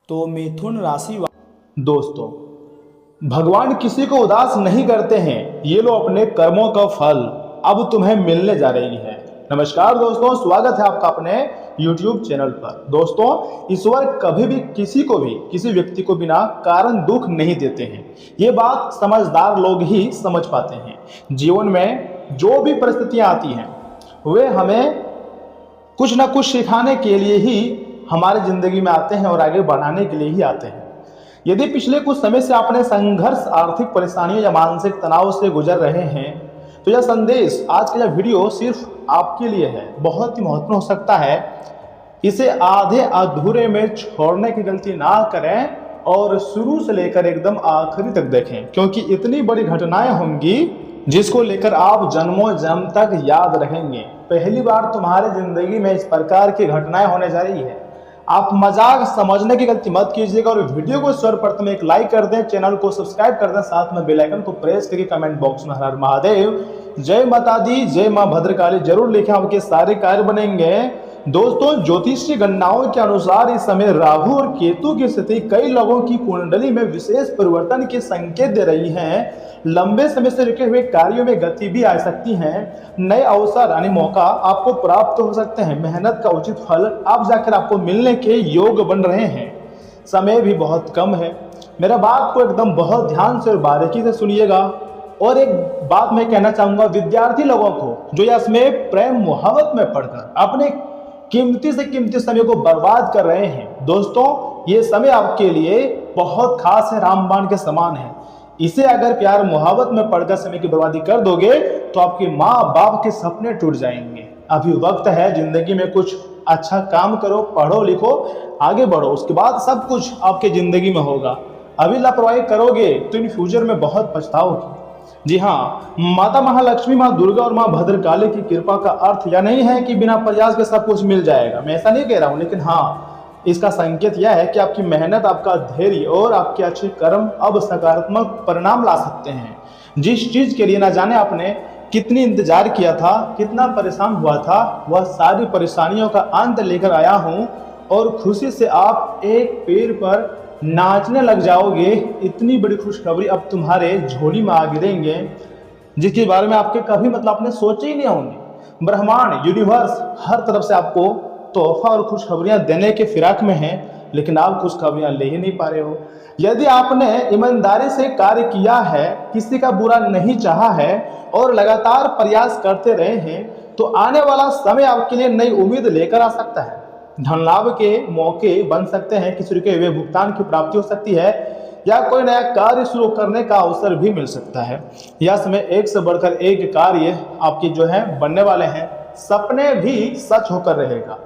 तो मिथुन राशि दोस्तों, भगवान किसी को उदास नहीं करते हैं। ये लो अपने कर्मों का फल अब तुम्हें मिलने जा रही है। नमस्कार दोस्तों, स्वागत है आपका अपने YouTube चैनल पर। दोस्तों, ईश्वर कभी भी किसी को भी किसी व्यक्ति को बिना कारण दुख नहीं देते हैं। ये बात समझदार लोग ही समझ पाते हैं। जीवन में जो भी परिस्थितियां आती हैं वे हमें कुछ ना कुछ सिखाने के लिए ही हमारी जिंदगी में आते हैं और आगे बढ़ाने के लिए ही आते हैं। यदि पिछले कुछ समय से आपने संघर्ष, आर्थिक परेशानियों या मानसिक तनाव से गुजर रहे हैं तो यह संदेश, आज का यह वीडियो सिर्फ आपके लिए है। बहुत ही महत्वपूर्ण हो सकता है। इसे आधे अधूरे में छोड़ने की गलती ना करें और शुरू से लेकर एकदम आखिरी तक देखें, क्योंकि इतनी बड़ी घटनाएं होंगी जिसको लेकर आप जन्मों जन्म तक याद रहेंगे। पहली बार तुम्हारी जिंदगी में इस प्रकार की घटनाएं होने जा रही है। आप मजाक समझने की गलती मत कीजिएगा और वीडियो को सर्वप्रथम एक लाइक कर दें, चैनल को सब्सक्राइब कर दें, साथ में बेल आइकन को प्रेस करके कमेंट बॉक्स में हर हर महादेव, जय माता दी, जय मां भद्रकाली जरूर लिखें, आपके सारे कार्य बनेंगे। दोस्तों, ज्योतिषीय गणनाओं के अनुसार इस समय राहु और केतु की स्थिति कई लोगों की कुंडली में विशेष परिवर्तन के संकेत दे रही है। लंबे समय से रुके हुए कार्यों में गति भी आ सकती है। नए अवसर यानी मौका आपको प्राप्त हो सकते हैं। मेहनत का उचित फल आप जाकर आपको मिलने के योग बन रहे हैं। समय भी बहुत कम है। मेरा बात को एकदम बहुत ध्यान से और बारीकी से सुनिएगा। और एक बात मैं कहना चाहूंगा विद्यार्थी लोगों को, जो यह समय प्रेम मोहब्बत में पढ़कर अपने कीमती से कीमती समय को बर्बाद कर रहे हैं। दोस्तों, ये समय आपके लिए बहुत खास है, रामबाण के समान है। इसे अगर प्यार मोहब्बत में पढ़कर समय की बर्बादी कर दोगे तो आपके माँ बाप के सपने टूट जाएंगे। अभी वक्त है, जिंदगी में कुछ अच्छा काम करो, पढ़ो लिखो, आगे बढ़ो, उसके बाद सब कुछ आपके जिंदगी में होगा। अभी लापरवाही करोगे तो इन फ्यूचर में बहुत पछताओगे। जी हाँ, माता महालक्ष्मी, माँ दुर्गा और माँ भद्रकाली की कृपा का अर्थ यह नहीं है कि बिना प्रयास के सब कुछ मिल जाएगा। मैं ऐसा नहीं कह रहा हूँ, लेकिन हाँ, इसका संकेत यह है कि आपकी मेहनत, आपका धैर्य और आपके अच्छे कर्म अब सकारात्मक परिणाम ला सकते हैं। जिस चीज के लिए ना जाने आपने कितनी इंतजार किया था, कितना परेशान हुआ था, वह सारी परेशानियों का अंत लेकर आया हूँ और खुशी से आप एक पैर पर नाचने लग जाओगे। इतनी बड़ी खुशखबरी अब तुम्हारे झोली में आ गिरेंगे जिसके बारे में आपके कभी आपने सोचे ही नहीं होंगे। ब्रह्मांड, यूनिवर्स हर तरफ से आपको तोहफा और खुशखबरियां देने के फिराक में हैं, लेकिन आप खुशखबरियां ले ही नहीं पा रहे हो। यदि आपने ईमानदारी से कार्य किया है, किसी का बुरा नहीं चाहा है और लगातार प्रयास करते रहे हैं, तो आने वाला समय आपके लिए नई उम्मीद लेकर आ सकता है। धन लाभ के मौके बन सकते हैं, किसी रुके हुए भुगतान की प्राप्ति हो सकती है या कोई नया कार्य शुरू करने का अवसर भी मिल सकता है। यह समय एक से बढ़कर एक कार्य आपके जो है बनने वाले हैं। सपने भी सच होकर रहेगा।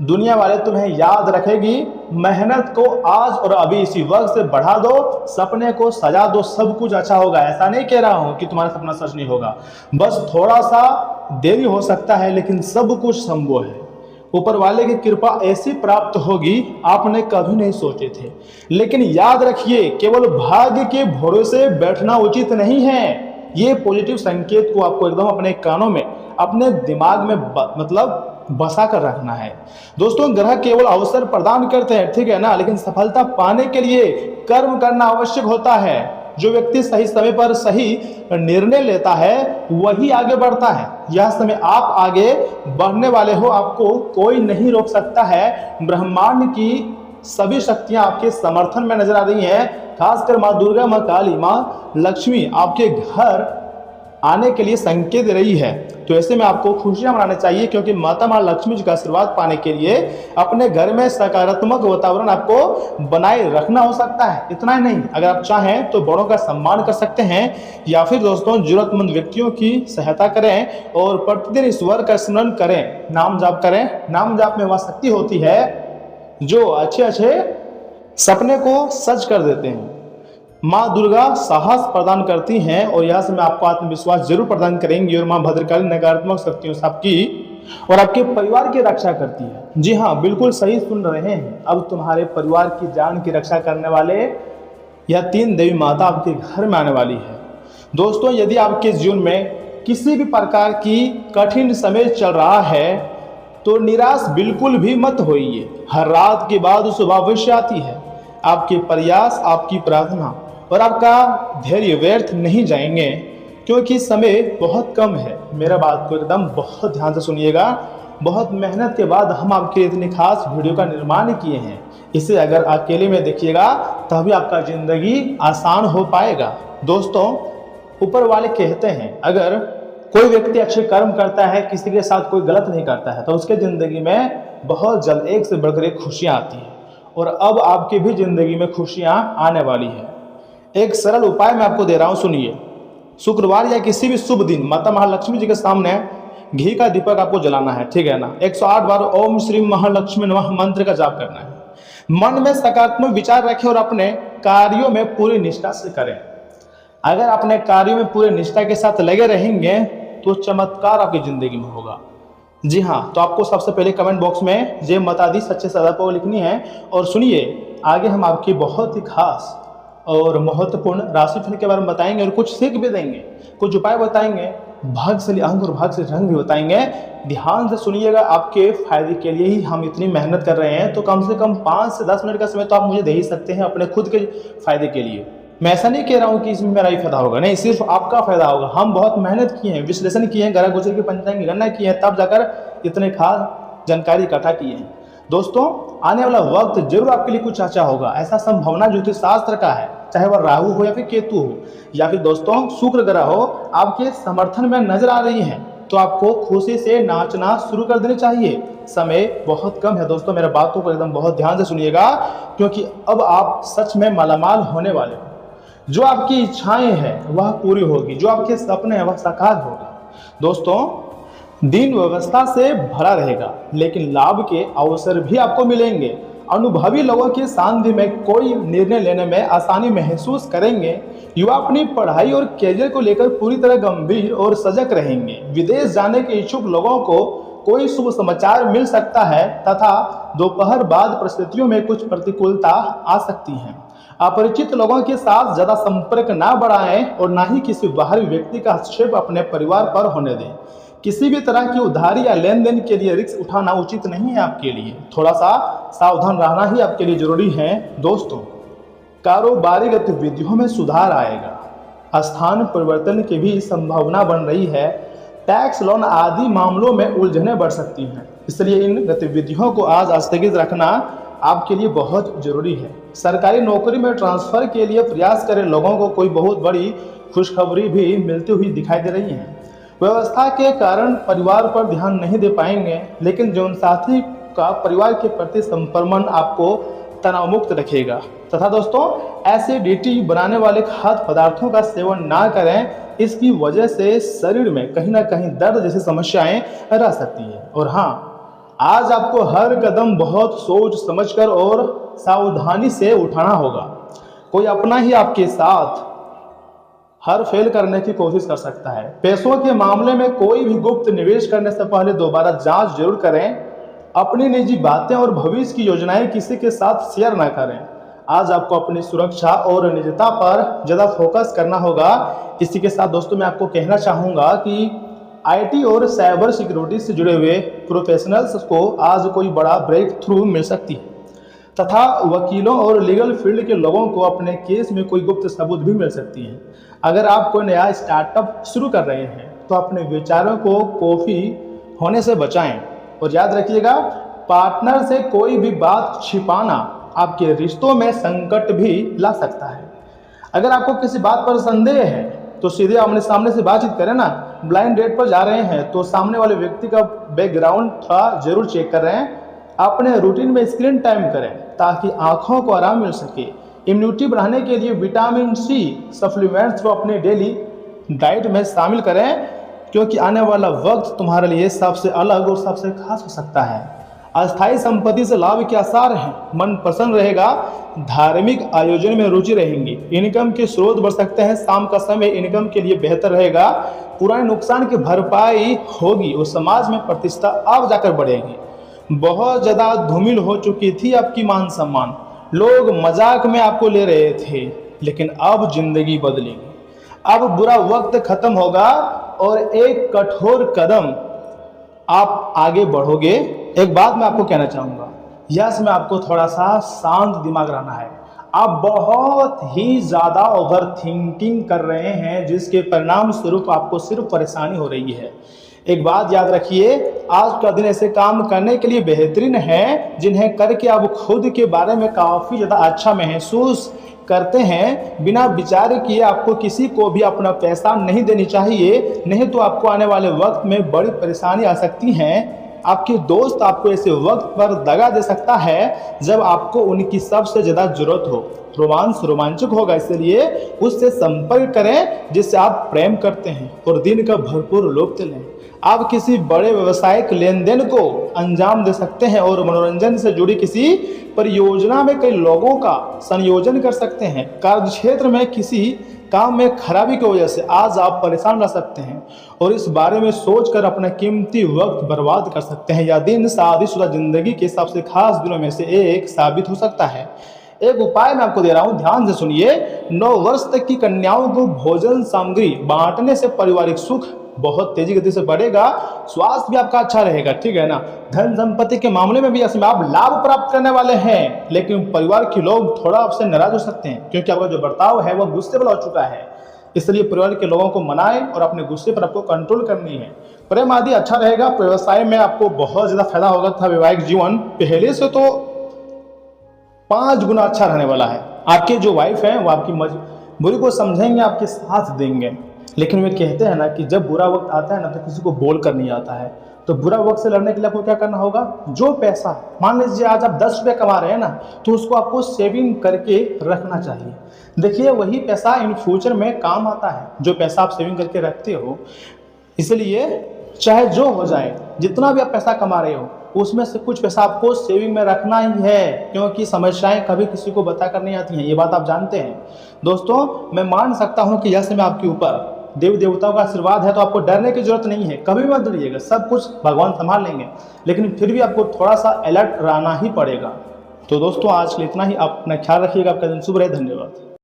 दुनिया वाले तुम्हें याद रखेगी। मेहनत को आज और अभी इसी वक्त से बढ़ा दो, सपने को सजा दो, सब कुछ अच्छा होगा। ऐसा नहीं कह रहा हूं कि तुम्हारा सपना सच नहीं होगा, बस थोड़ा सा देरी हो सकता है, लेकिन सब कुछ संभव है। ऊपर वाले की कृपा ऐसी प्राप्त होगी आपने कभी नहीं सोचे थे। लेकिन याद रखिए, केवल भाग्य के भरोसे बैठना उचित नहीं है। ये पॉजिटिव संकेत को आपको एकदम अपने कानों में, अपने दिमाग में बसा कर रखना है। दोस्तों, ग्रह केवल अवसर प्रदान करते हैं, ठीक है ना, लेकिन सफलता पाने के लिए कर्म करना आवश्यक होता है। जो व्यक्ति सही समय पर सही निर्णय लेता है वही आगे बढ़ता है। यह समय आप आगे बढ़ने वाले हो, आपको कोई नहीं रोक सकता है। ब्रह्मांड की सभी शक्तियां आपके समर्थन में नजर आ रही हैं। खासकर माँ दुर्गा, माँ काली, माँ लक्ष्मी आपके घर आने के लिए संकेत दे रही है। तो ऐसे में आपको खुशियां मनानी चाहिए, क्योंकि माता माँ लक्ष्मी जी का आशीर्वाद पाने के लिए अपने घर में सकारात्मक वातावरण आपको बनाए रखना हो सकता है। इतना ही नहीं, अगर आप चाहें तो बड़ों का सम्मान कर सकते हैं या फिर दोस्तों जरूरतमंद व्यक्तियों की सहायता करें और प्रतिदिन ईश्वर का स्मरण करें, नाम जाप करें। नाम जाप में वह शक्ति होती है जो अच्छे सपने को सच कर देते हैं। माँ दुर्गा साहस प्रदान करती हैं और यह समय आपको आत्मविश्वास जरूर प्रदान करेंगी। और माँ भद्रकाली नकारात्मक शक्तियों से आपकी और आपके परिवार की रक्षा करती है। जी हाँ, बिल्कुल सही सुन रहे हैं। अब तुम्हारे परिवार की जान की रक्षा करने वाले यह 3 देवी माता आपके घर में आने वाली है। दोस्तों, यदि आपके जीवन में किसी भी प्रकार की कठिन समय चल रहा है तो निराश बिल्कुल भी मत होइए। हर रात के बाद सुबह अवश्य आती है। आपके प्रयास, आपकी प्रार्थना और आपका धैर्य व्यर्थ नहीं जाएंगे, क्योंकि समय बहुत कम है। मेरा बात को एकदम बहुत ध्यान से सुनिएगा। बहुत मेहनत के बाद हम आपके इतनी खास वीडियो का निर्माण किए हैं। इसे अगर अकेले में देखिएगा तभी आपका ज़िंदगी आसान हो पाएगा। दोस्तों, ऊपर वाले कहते हैं अगर कोई व्यक्ति अच्छे कर्म करता है, किसी के साथ कोई गलत नहीं करता है, तो उसके ज़िंदगी में बहुत जल्द एक से बढ़कर एक खुशियाँ आती हैं। और अब आपकी भी ज़िंदगी में खुशियाँ आने वाली है। एक सरल उपाय मैं आपको दे रहा हूँ, सुनिए। शुक्रवार या किसी भी शुभ दिन माता महालक्ष्मी जी के सामने घी का दीपक आपको जलाना है, ठीक है ना। 108 बार ओम श्री महालक्ष्मी नमः मंत्र का जाप करना है। मन में सकारात्मक विचार रखें और अपने कार्यों में पूरी निष्ठा से करें। अगर अपने कार्यों में पूरी निष्ठा के साथ लगे रहेंगे तो चमत्कार आपकी जिंदगी में होगा। जी हाँ, तो आपको सबसे पहले कमेंट बॉक्स में जय माता दी सच्चे सौदा को लिखनी है। और सुनिए, आगे हम आपकी बहुत ही खास और महत्वपूर्ण राशिफल के बारे में बताएंगे और कुछ सीख भी देंगे, कुछ उपाय बताएंगे, भाग्यशाली अंक और भाग्यशाली रंग भी बताएंगे। ध्यान से सुनिएगा, आपके फायदे के लिए ही हम इतनी मेहनत कर रहे हैं। तो कम से कम 5 से 10 मिनट का समय तो आप मुझे दे ही सकते हैं अपने खुद के फायदे के लिए। मैं ऐसा नहीं कह रहा हूँ कि इसमें मेरा ही फायदा होगा, नहीं, सिर्फ आपका फायदा होगा। हम बहुत मेहनत किए हैं, विश्लेषण किए हैं, ग्रह गोचर की पंचांग की गणना की है, तब जाकर इतने खास जानकारी इकट्ठा किए हैं। दोस्तों, आने वाला वक्त जरूर आपके लिए कुछ अच्छा होगा, ऐसा संभावना ज्योतिष शास्त्र का है। चाहे वह राहु हो या फिर केतु हो या फिर दोस्तों शुक्र ग्रह हो, आपके समर्थन में नजर आ रही है, तो आपको खुशी से नाचना शुरू कर देना चाहिए। समय बहुत कम है दोस्तों, मेरे बातों को एकदम बहुत ध्यान से सुनिएगा, क्योंकि अब आप सच में मालामाल होने वाले हो। जो आपकी इच्छाएं हैं वह पूरी होगी, जो आपके सपने हैं वह साकार होगा। दोस्तों, दिन व्यवस्था से भरा रहेगा, लेकिन लाभ के अवसर भी आपको मिलेंगे। अनुभवी लोगों के सानिध्य में कोई निर्णय लेने में आसानी महसूस करेंगे। युवा अपनी पढ़ाई और करियर को लेकर पूरी तरह गंभीर और सजग रहेंगे। विदेश जाने के इच्छुक लोगों को कोई शुभ समाचार मिल सकता है, तथा दोपहर बाद परिस्थितियों में कुछ प्रतिकूलता आ सकती है। अपरिचित लोगों के साथ ज्यादा संपर्क ना बढ़ाएं और ना ही किसी बाहरी व्यक्ति का हस्तक्षेप अपने परिवार पर होने दें। किसी भी तरह की उधारी या लेन देन के लिए रिस्क उठाना उचित नहीं है आपके लिए। थोड़ा सा सावधान रहना ही आपके लिए जरूरी है। दोस्तों, कारोबारी गतिविधियों में सुधार आएगा, स्थान परिवर्तन की भी संभावना बन रही है। टैक्स, लोन आदि मामलों में उलझनें बढ़ सकती हैं, इसलिए इन गतिविधियों को आज स्थगित रखना आपके लिए बहुत जरूरी है। सरकारी नौकरी में ट्रांसफर के लिए प्रयास करे लोगों को कोई बहुत बड़ी खुशखबरी भी मिलती हुई दिखाई दे रही है। व्यवस्था के कारण परिवार पर ध्यान नहीं दे पाएंगे, लेकिन जीवन साथी का परिवार के प्रति समर्पण आपको तनाव मुक्त रखेगा। तथा दोस्तों, एसिडिटी बनाने वाले खाद्य पदार्थों का सेवन ना करें, इसकी वजह से शरीर में कहीं ना कहीं दर्द जैसी समस्याएं रह सकती है। और हाँ, आज आपको हर कदम बहुत सोच समझकर और सावधानी से उठाना होगा। कोई अपना ही आपके साथ हर फेल करने की कोशिश कर सकता है। पैसों के मामले में कोई भी गुप्त निवेश करने से पहले दोबारा जांच जरूर करें। अपनी निजी बातें और भविष्य की योजनाएं किसी के साथ शेयर ना करें। आज आपको अपनी सुरक्षा और निजता पर ज़्यादा फोकस करना होगा। इसी के साथ दोस्तों, मैं आपको कहना चाहूँगा कि आईटी और साइबर सिक्योरिटी से जुड़े हुए प्रोफेशनल्स को आज कोई बड़ा ब्रेक थ्रू मिल सकती है, तथा वकीलों और लीगल फील्ड के लोगों को अपने केस में कोई गुप्त सबूत भी मिल सकती है। अगर आप कोई नया स्टार्टअप शुरू कर रहे हैं तो अपने विचारों को कॉफी होने से बचाएं। और याद रखिएगा, पार्टनर से कोई भी बात छिपाना आपके रिश्तों में संकट भी ला सकता है। अगर आपको किसी बात पर संदेह है तो सीधे आमने सामने से बातचीत करें ना। ब्लाइंड डेट पर जा रहे हैं तो सामने वाले व्यक्ति का बैकग्राउंड थोड़ा जरूर चेक कर रहे हैं। अपने रूटीन में स्क्रीन टाइम करें ताकि आंखों को आराम मिल सके। इम्यूनिटी बढ़ाने के लिए विटामिन सी सप्लीमेंट्स को अपने डेली डाइट में शामिल करें, क्योंकि आने वाला वक्त तुम्हारे लिए सबसे अलग और सबसे खास हो सकता है। अस्थायी संपत्ति से लाभ के आसार हैं, मन प्रसन्न रहेगा, धार्मिक आयोजन में रुचि रहेंगी, इनकम के स्रोत बढ़ सकते हैं। शाम का समय इनकम के लिए बेहतर रहेगा, पुराने नुकसान की भरपाई होगी और समाज में प्रतिष्ठा अब जाकर बढ़ेगी। बहुत ज़्यादा धूमिल हो चुकी थी आपकी मान सम्मान, लोग मजाक में आपको ले रहे थे, लेकिन अब जिंदगी बदलेगी। अब बुरा वक्त खत्म होगा और एक कठोर कदम आप आगे बढ़ोगे। एक बात मैं आपको कहना चाहूँगा, यस में आपको थोड़ा सा शांत दिमाग रहना है। आप बहुत ही ज़्यादा ओवर थिंकिंग कर रहे हैं, जिसके परिणाम स्वरूप आपको सिर्फ परेशानी हो रही है। एक बात याद रखिए, आज का दिन ऐसे काम करने के लिए बेहतरीन है जिन्हें करके आप खुद के बारे में काफ़ी ज़्यादा अच्छा महसूस करते हैं। बिना विचार किए आपको किसी को भी अपना पैसा नहीं देनी चाहिए, नहीं तो आपको आने वाले वक्त में बड़ी परेशानी आ सकती है। आपके दोस्त आपको ऐसे वक्त पर दगा दे सकता है जब आपको उनकी सबसे ज़्यादा ज़रूरत हो। रोमांस रोमांचक होगा, इसलिए उससे संपर्क करें जिससे आप प्रेम करते हैं और दिन का भरपूर लुत्फ लें। आप किसी बड़े व्यावसायिक लेन देन को अंजाम दे सकते हैं और मनोरंजन से जुड़ी किसी परियोजना में कई लोगों का संयोजन कर सकते हैं। कार्यक्षेत्र में किसी काम में खराबी की वजह से आज आप परेशान रह सकते हैं और इस बारे में सोचकर अपना कीमती वक्त बर्बाद कर सकते हैं। यह दिन शादीशुदा जिंदगी के सबसे खास दिनों में से एक साबित हो सकता है। एक उपाय मैं आपको दे रहा हूं, ध्यान से सुनिए। 9 वर्ष तक की कन्याओं को भोजन सामग्री बांटने से पारिवारिक सुख बहुत तेजी गति से बढ़ेगा, स्वास्थ्य भी आपका अच्छा रहेगा, ठीक है ना। धन संपत्ति के मामले में भी इसमें आप लाभ प्राप्त करने वाले हैं, लेकिन परिवार के लोग थोड़ा आपसे नाराज हो सकते हैं क्योंकि आपका जो बर्ताव है वह गुस्से वाला हो चुका है। इसलिए परिवार के लोगों को मनाएं और अपने गुस्से पर आपको कंट्रोल करनी है। प्रेम आदि अच्छा रहेगा, व्यवसाय में आपको बहुत ज्यादा फायदा होगा था। वैवाहिक जीवन पहले से तो 5 गुना अच्छा रहने वाला है। आपके जो वाइफ है वो आपकी मजबूरी को समझेंगे, आपके साथ देंगे। लेकिन वे कहते हैं ना कि जब बुरा वक्त आता है ना तो किसी को बोल कर नहीं आता है। तो बुरा वक्त से लड़ने के लिए आपको क्या करना होगा, जो पैसा मान लीजिए आज आप 10 रुपये कमा रहे हैं ना, तो उसको आपको सेविंग करके रखना चाहिए। देखिए वही पैसा इन फ्यूचर में काम आता है, जो पैसा आप सेविंग करके रखते हो। इसलिए चाहे जो हो जाए, जितना भी आप पैसा कमा रहे हो उसमें से कुछ पैसा आपको सेविंग में रखना ही है, क्योंकि समस्याएं कभी किसी को बताकर नहीं आती हैं, ये बात आप जानते हैं। दोस्तों मैं मान सकता हूं कि यह समय आपके ऊपर देवी देवताओं का आशीर्वाद है, तो आपको डरने की जरूरत नहीं है, कभी मत डरिएगा, सब कुछ भगवान संभाल लेंगे। लेकिन फिर भी आपको थोड़ा सा अलर्ट रहना ही पड़ेगा। तो दोस्तों आज के लिए इतना ही, आप अपना ख्याल रखिएगा। आपका दिन शुभ रहे, धन्यवाद।